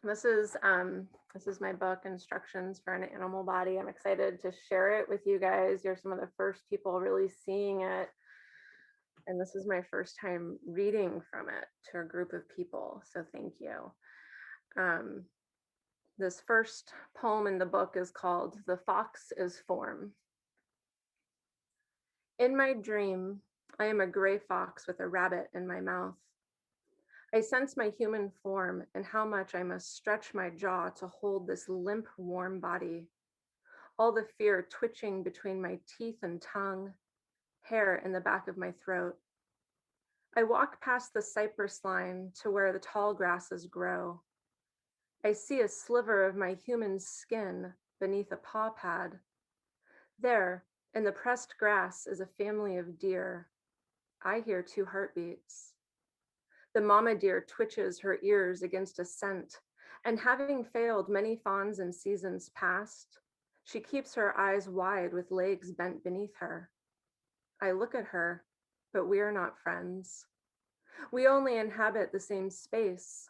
This is my book, Instructions for an Animal Body. I'm excited to share it with you guys. You're some of the first people really seeing it. And this is my first time reading from it to a group of people. So thank you. This first poem in the book is called The Fox is Form. In my dream, I am a gray fox with a rabbit in my mouth. I sense my human form and how much I must stretch my jaw to hold this limp, warm body. All the fear twitching between my teeth and tongue, hair in the back of my throat. I walk past the cypress line to where the tall grasses grow. I see a sliver of my human skin beneath a paw pad. There, in the pressed grass, is a family of deer. I hear 2 heartbeats. The mama deer twitches her ears against a scent, and having failed many fawns in seasons past, she keeps her eyes wide with legs bent beneath her. I look at her, but we are not friends. We only inhabit the same space.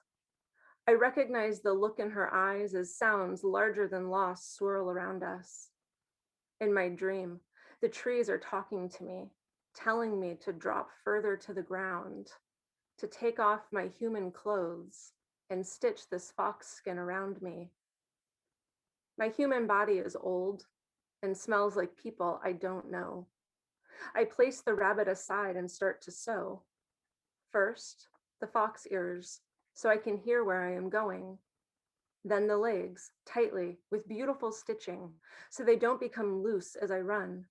I recognize the look in her eyes as sounds larger than loss swirl around us. In my dream, the trees are talking to me, telling me to drop further to the ground, to take off my human clothes and stitch this fox skin around me. My human body is old and smells like people I don't know. I place the rabbit aside and start to sew. First, the fox ears, so I can hear where I am going. Then the legs, tightly, with beautiful stitching, so they don't become loose as I run.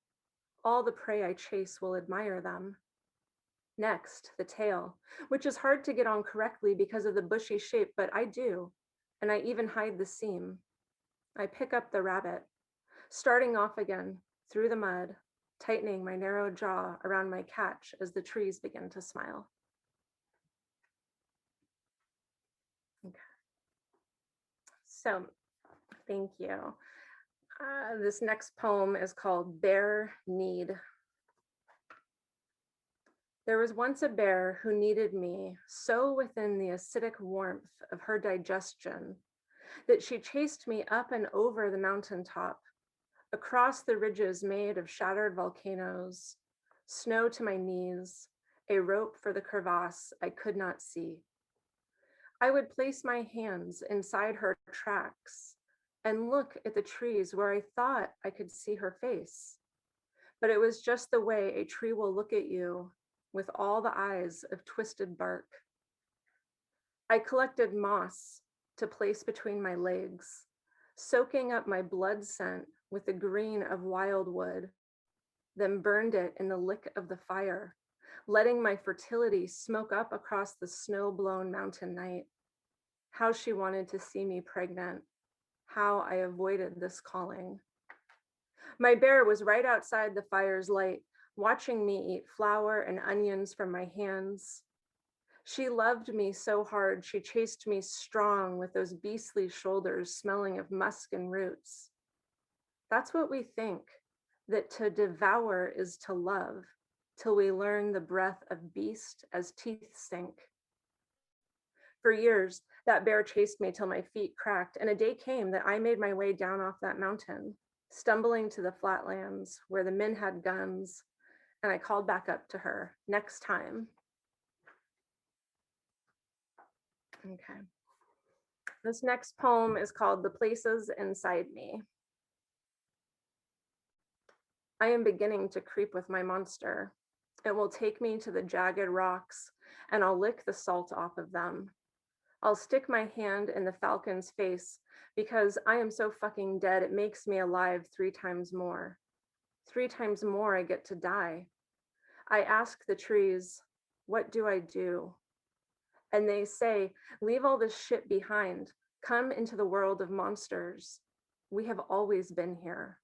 All the prey I chase will admire them. Next, the tail, which is hard to get on correctly because of the bushy shape, but I do, and I even hide the seam. I pick up the rabbit, starting off again through the mud, tightening my narrow jaw around my catch as the trees begin to smile. Okay. So, thank you. This next poem is called Bear Need. There was once a bear who needed me so within the acidic warmth of her digestion that she chased me up and over the mountaintop, across the ridges made of shattered volcanoes, snow to my knees, a rope for the crevasse I could not see. I would place my hands inside her tracks and look at the trees where I thought I could see her face. But it was just the way a tree will look at you with all the eyes of twisted bark. I collected moss to place between my legs, soaking up my blood scent with the green of wildwood, then burned it in the lick of the fire, letting my fertility smoke up across the snow-blown mountain night. How she wanted to see me pregnant, how I avoided this calling. My bear was right outside the fire's light, watching me eat flour and onions from my hands. She loved me so hard, she chased me strong with those beastly shoulders smelling of musk and roots. That's what we think, that to devour is to love, till we learn the breath of beast as teeth sink. For years, that bear chased me till my feet cracked, and a day came that I made my way down off that mountain, stumbling to the flatlands where the men had guns, and I called back up to her, next time. Okay. This next poem is called The Places Inside Me. I am beginning to creep with my monster. It will take me to the jagged rocks, and I'll lick the salt off of them. I'll stick my hand in the falcon's face because I am so fucking dead, it makes me alive 3 times more. 3 times more I get to die. I ask the trees, what do I do? And they say, leave all this shit behind. Come into the world of monsters. We have always been here.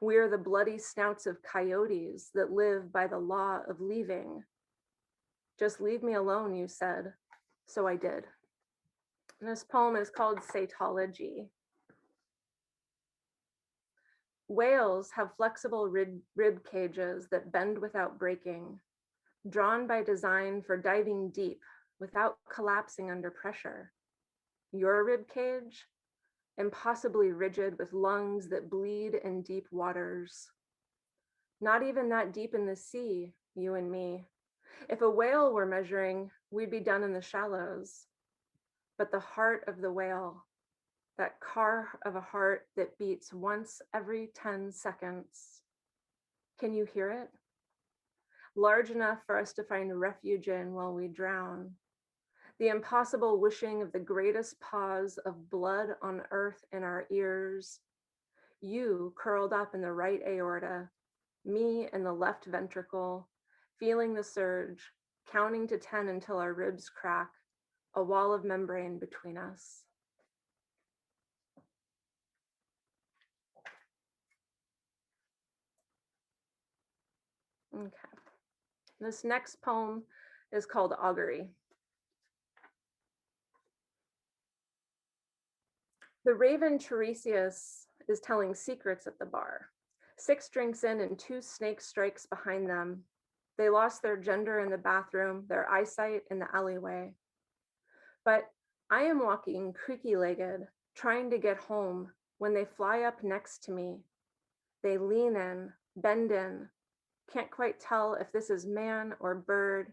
We are the bloody snouts of coyotes that live by the law of leaving. Just leave me alone, you said. So I did. And this poem is called Cetology. Whales have flexible rib cages that bend without breaking, drawn by design for diving deep without collapsing under pressure. Your rib cage, impossibly rigid with lungs that bleed in deep waters. Not even that deep in the sea, you and me. If a whale were measuring, we'd be done in the shallows. But the heart of the whale, that car of a heart that beats once every 10 seconds. Can you hear it? Large enough for us to find refuge in while we drown. The impossible whooshing of the greatest pause of blood on earth in our ears. You curled up in the right aorta, me in the left ventricle, feeling the surge, counting to 10 until our ribs crack, a wall of membrane between us. Okay. This next poem is called Augury. The raven Tiresias is telling secrets at the bar. 6 drinks in and 2 snake strikes behind them. They lost their gender in the bathroom, their eyesight in the alleyway. But I am walking creaky-legged, trying to get home when they fly up next to me. They lean in, bend in. Can't quite tell if this is man or bird,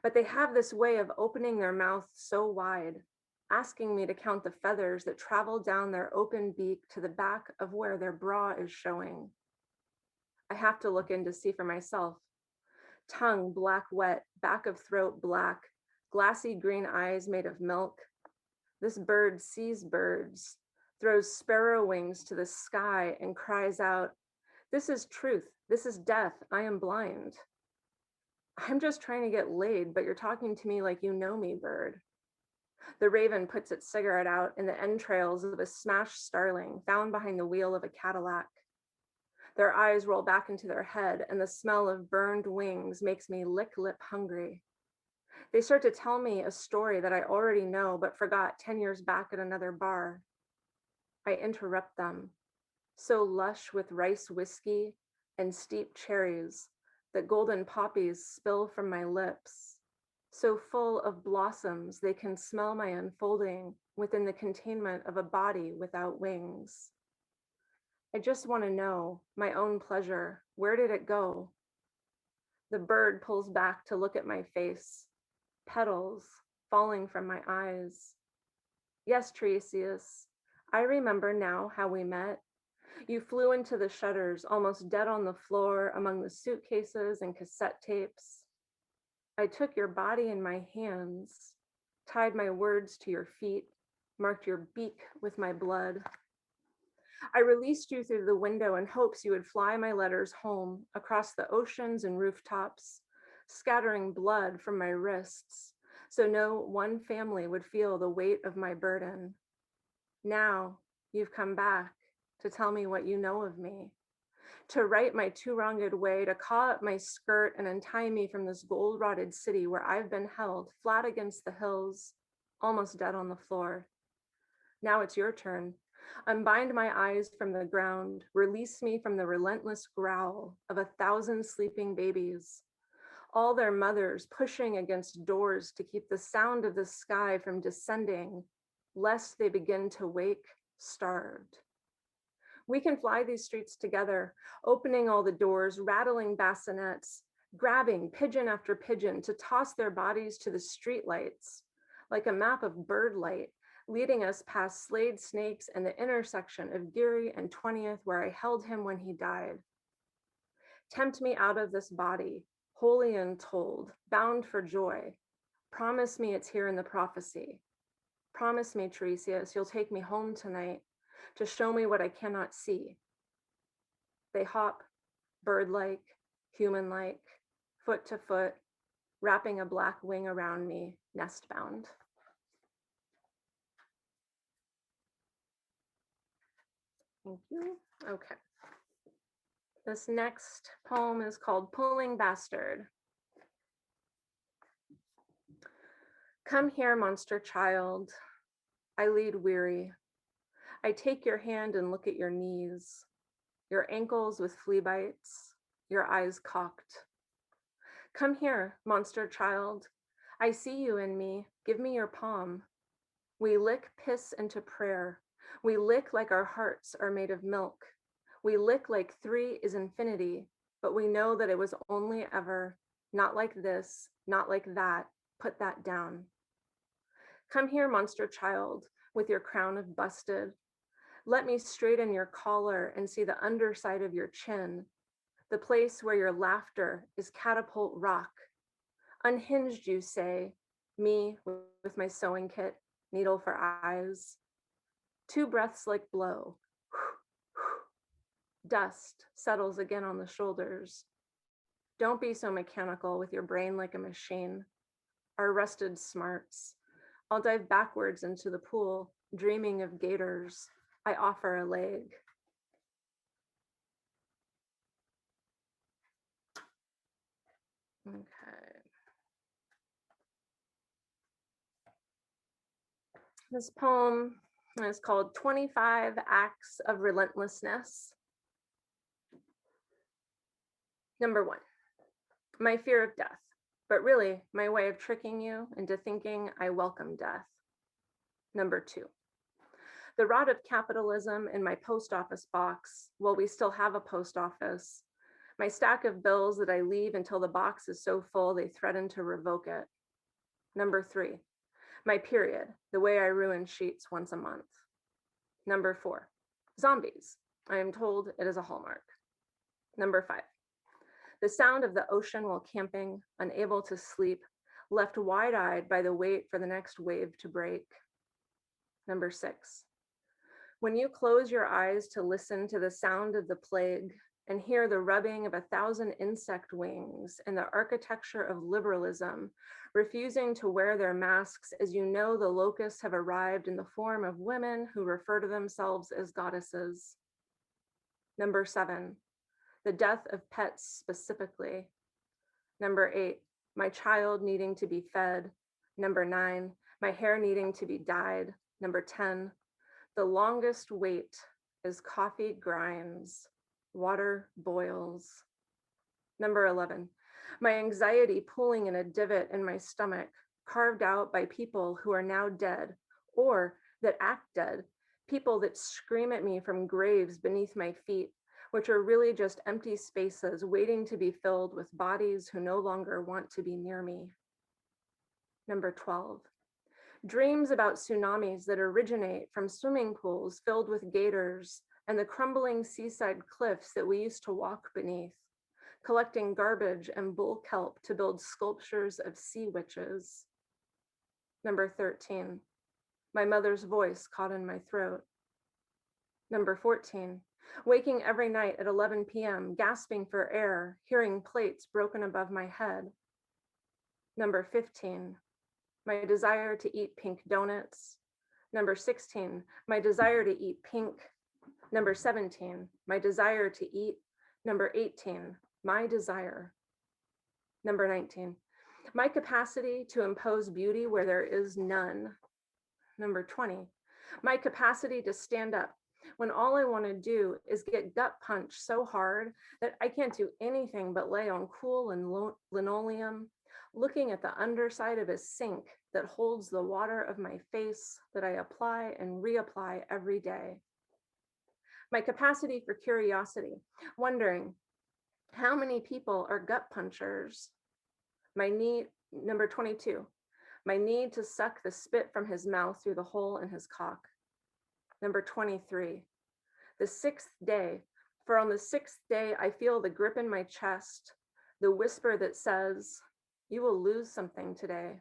but they have this way of opening their mouth so wide, asking me to count the feathers that travel down their open beak to the back of where their bra is showing. I have to look in to see for myself. Tongue black wet, back of throat black, glassy green eyes made of milk. This bird sees birds, throws sparrow wings to the sky and cries out, "This is truth, this is death, I am blind." I'm just trying to get laid, but you're talking to me like you know me, bird. The raven puts its cigarette out in the entrails of a smashed starling found behind the wheel of a Cadillac. Their eyes roll back into their head, and the smell of burned wings makes me lick lip hungry. They start to tell me a story that I already know but forgot 10 years back at another bar. I interrupt them, so lush with rice whiskey and steep cherries that golden poppies spill from my lips, so full of blossoms they can smell my unfolding within the containment of a body without wings. I just want to know my own pleasure. Where did it go? The bird pulls back to look at my face, petals falling from my eyes. Yes, Tiresias, I remember now how we met. You flew into the shutters, almost dead on the floor among the suitcases and cassette tapes. I took your body in my hands, tied my words to your feet, marked your beak with my blood. I released you through the window in hopes you would fly my letters home across the oceans and rooftops, scattering blood from my wrists, so no one family would feel the weight of my burden. Now you've come back to tell me what you know of me, to right my too-wronged way, to caw up my skirt and untie me from this gold-rotted city where I've been held flat against the hills, almost dead on the floor. Now it's your turn. Unbind my eyes from the ground, release me from the relentless growl of 1,000 sleeping babies, all their mothers pushing against doors to keep the sound of the sky from descending, lest they begin to wake starved. We can fly these streets together, opening all the doors, rattling bassinets, grabbing pigeon after pigeon to toss their bodies to the streetlights, like a map of bird light, leading us past slayed snakes and the intersection of Geary and 20th, where I held him when he died. Tempt me out of this body, wholly untold, bound for joy. Promise me it's here in the prophecy. Promise me, Tiresias, you'll take me home tonight to show me what I cannot see. They hop, bird-like, human-like, foot to foot, wrapping a black wing around me, nest-bound. Thank you. Okay. This next poem is called Pulling Bastard. Come here, monster child. I lead weary. I take your hand and look at your knees, your ankles with flea bites, your eyes cocked. Come here, monster child. I see you in me. Give me your palm. We lick piss into prayer. We lick like our hearts are made of milk. We lick like 3 is infinity, but we know that it was only ever, not like this, not like that, put that down. Come here, monster child, with your crown of busted. Let me straighten your collar and see the underside of your chin, the place where your laughter is catapult rock. Unhinged, you say, me with my sewing kit, needle for eyes. 2 breaths like blow. Dust settles again on the shoulders. Don't be so mechanical with your brain like a machine. Our rusted smarts. I'll dive backwards into the pool, dreaming of gators. I offer a leg. Okay. This poem is called 25 Acts of Relentlessness. Number 1, my fear of death, but really my way of tricking you into thinking I welcome death. Number 2, the rot of capitalism in my post office box, while we still have a post office, my stack of bills that I leave until the box is so full they threaten to revoke it. Number 3, my period, the way I ruin sheets once a month. Number 4, zombies. I am told it is a hallmark. Number 5, the sound of the ocean while camping, unable to sleep, left wide-eyed by the wait for the next wave to break. Number 6, when you close your eyes to listen to the sound of the plague and hear the rubbing of 1,000 insect wings and the architecture of liberalism, refusing to wear their masks as you know the locusts have arrived in the form of women who refer to themselves as goddesses. Number 7, the death of pets specifically. Number 8, my child needing to be fed. Number 9, my hair needing to be dyed. Number 10, the longest wait is coffee grinds, water boils. Number 11, my anxiety pooling in a divot in my stomach, carved out by people who are now dead or that act dead, people that scream at me from graves beneath my feet, which are really just empty spaces waiting to be filled with bodies who no longer want to be near me. Number 12, dreams about tsunamis that originate from swimming pools filled with gators and the crumbling seaside cliffs that we used to walk beneath, collecting garbage and bull kelp to build sculptures of sea witches. Number 13, my mother's voice caught in my throat. Number 14, waking every night at 11 p.m., gasping for air, hearing plates broken above my head. Number 15, my desire to eat pink donuts. Number 16, my desire to eat pink. Number 17, my desire to eat. Number 18, my desire. Number 19, my capacity to impose beauty where there is none. Number 20, my capacity to stand up when all I want to do is get gut punched so hard that I can't do anything but lay on cool and linoleum, looking at the underside of a sink that holds the water of my face that I apply and reapply every day. My capacity for curiosity, wondering how many people are gut punchers. My need, number 22, my need to suck the spit from his mouth through the hole in his cock. Number 23, the 6th day, for on the 6th day, I feel the grip in my chest, the whisper that says, you will lose something today,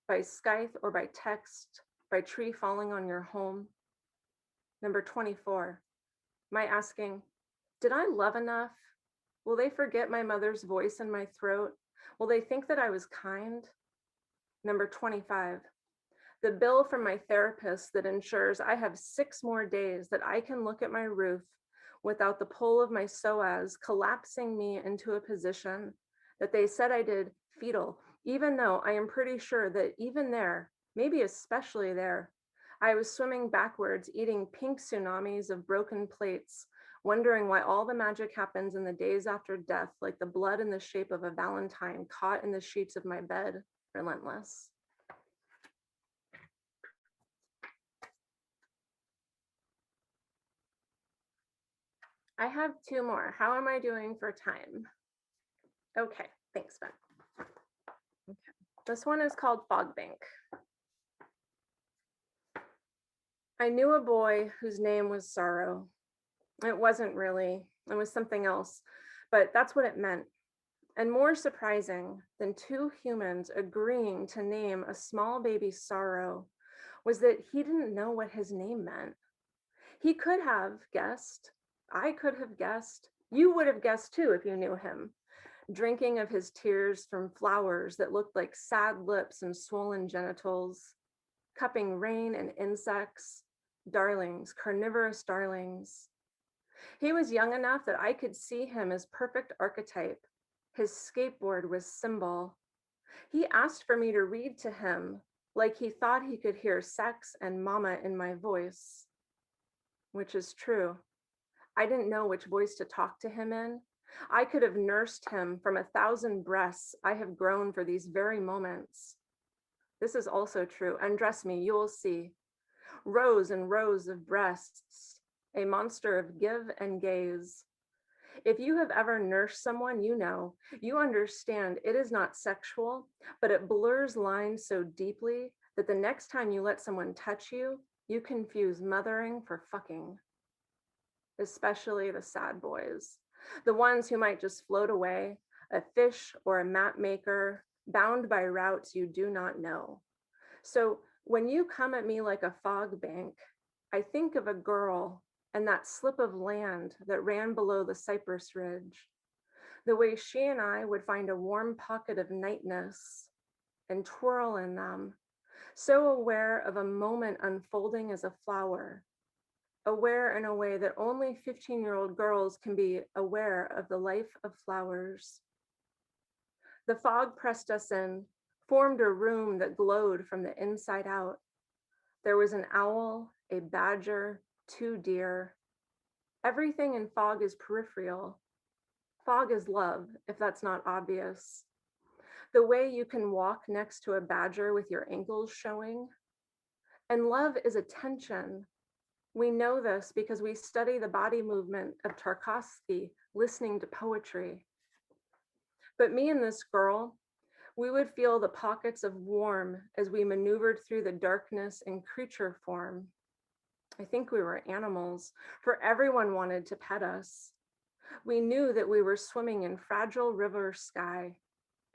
by scythe or by text, by tree falling on your home. Number 24, my asking, did I love enough? Will they forget my mother's voice in my throat? Will they think that I was kind? Number 25, the bill from my therapist that ensures I have 6 more days that I can look at my roof without the pull of my psoas collapsing me into a position that they said I did fetal, even though I am pretty sure that even there, maybe especially there, I was swimming backwards, eating pink tsunamis of broken plates, wondering why all the magic happens in the days after death, like the blood in the shape of a valentine caught in the sheets of my bed, relentless. I have two more. How am I doing for time? Okay, thanks, Ben. Okay. This one is called Fog Bank. I knew a boy whose name was Sorrow. It wasn't really, it was something else, but that's what it meant. And more surprising than two humans agreeing to name a small baby Sorrow was that he didn't know what his name meant. He could have guessed. I could have guessed. You would have guessed too if you knew him, drinking of his tears from flowers that looked like sad lips and swollen genitals, cupping rain and insects, darlings, carnivorous darlings. He was young enough that I could see him as perfect archetype. His skateboard was symbol. He asked for me to read to him like he thought he could hear sex and mama in my voice, which is true. I didn't know which voice to talk to him in. I could have nursed him from 1,000 breasts I have grown for these very moments. This is also true. Undress me, you'll see. Rows and rows of breasts, a monster of give and gaze. If you have ever nursed someone, you understand it is not sexual, but it blurs lines so deeply that the next time you let someone touch you, you confuse mothering for fucking. Especially the sad boys, the ones who might just float away, a fish or a map maker, bound by routes you do not know. So when you come at me like a fog bank, I think of a girl and that slip of land that ran below the cypress ridge, the way she and I would find a warm pocket of nightness and twirl in them, so aware of a moment unfolding as a flower, aware in a way that only 15-year-old girls can be aware of the life of flowers. The fog pressed us in, formed a room that glowed from the inside out. There was an owl, a badger, two deer. Everything in fog is peripheral. Fog is love, if that's not obvious. The way you can walk next to a badger with your ankles showing. And love is attention. We know this because we study the body movement of Tarkovsky listening to poetry. But me and this girl, we would feel the pockets of warm as we maneuvered through the darkness in creature form. I think we were animals, for everyone wanted to pet us. We knew that we were swimming in fragile river sky,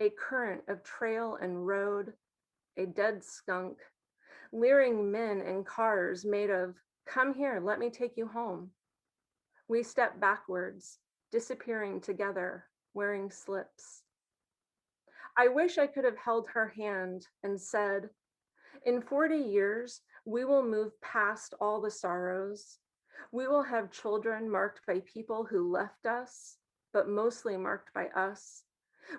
a current of trail and road, a dead skunk, leering men in cars made of, come here, let me take you home. We stepped backwards, disappearing together, wearing slips. I wish I could have held her hand and said, in 40 years, we will move past all the sorrows. We will have children marked by people who left us, but mostly marked by us.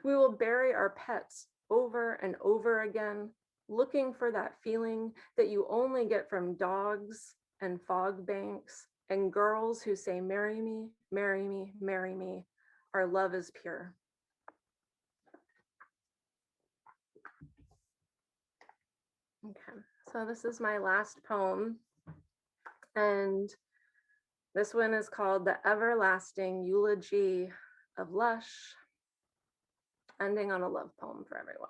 We will bury our pets over and over again, looking for that feeling that you only get from dogs and fog banks and girls who say, marry me, marry me, marry me. Our love is pure. Okay, so this is my last poem. And this one is called The Everlasting Eulogy of Lush, ending on a love poem for everyone.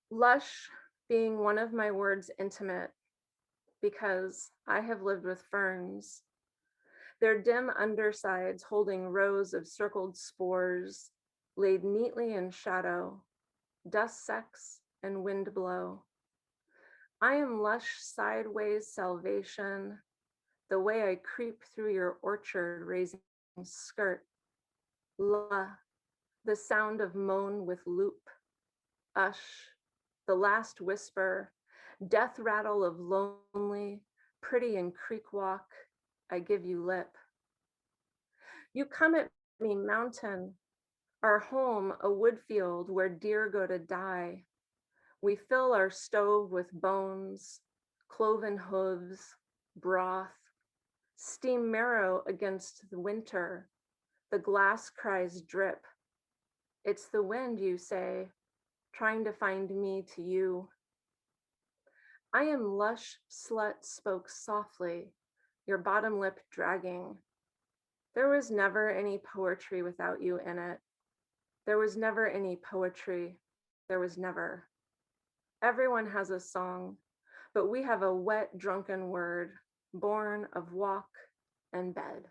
Lush being one of my words intimate because I have lived with ferns, their dim undersides holding rows of circled spores laid neatly in shadow, dust sex and wind blow. I am lush sideways salvation, the way I creep through your orchard raising skirt. La, the sound of moan with loop. Ush, the last whisper, death rattle of lonely, pretty and creek walk, I give you lip. You come at me mountain, our home a wood field where deer go to die. We fill our stove with bones, cloven hooves, broth, steam marrow against the winter. The glass cries drip. It's the wind, you say, trying to find me to you. I am lush slut spoke softly, your bottom lip dragging. There was never any poetry without you in it. There was never any poetry. There was never. Everyone has a song, but we have a wet, drunken word born of walk and bed.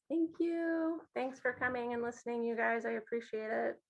Thank you. Thanks for coming and listening, you guys. I appreciate it.